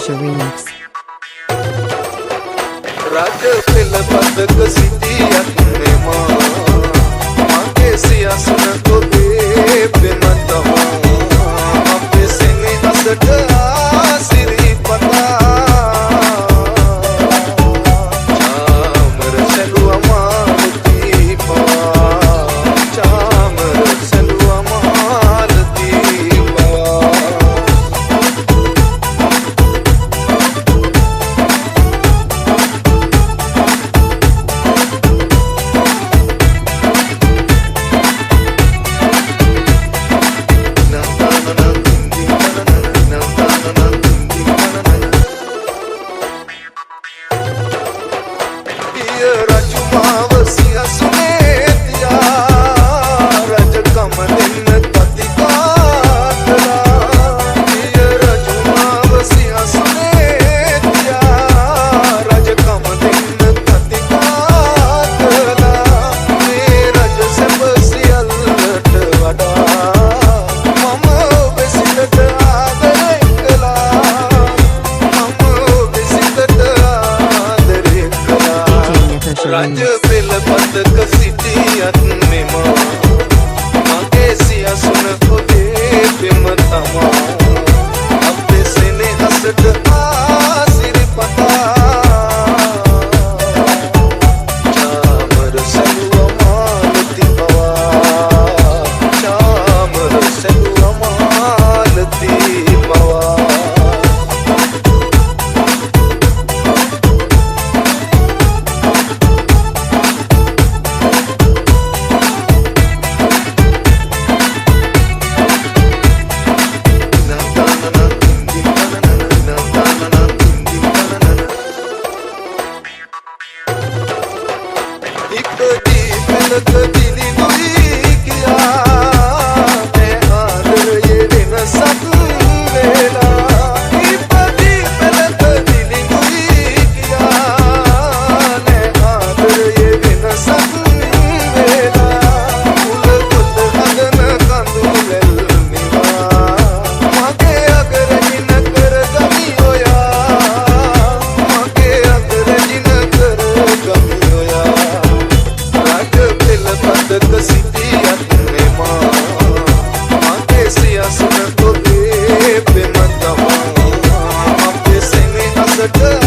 Natasha Remix. රජ පෙළ පතක සිටියත් මෙමා මගේ සියසුන කොබේ පෙම තමා අපේ සෙනෙහසට ආසිරි පතා චාමර සැලුවා මාලති පවා චාමර සැලුවා මාලති පවා රජ පෙළ පතක සිටියත් මෙමා මගේ සියසුන ඔබේ පෙම තමා අපේ සෙනෙහසට ආසිරි පතා චාමර සැලුවා මාලති පවා චාමර සැලුවා මාලති පවා Good.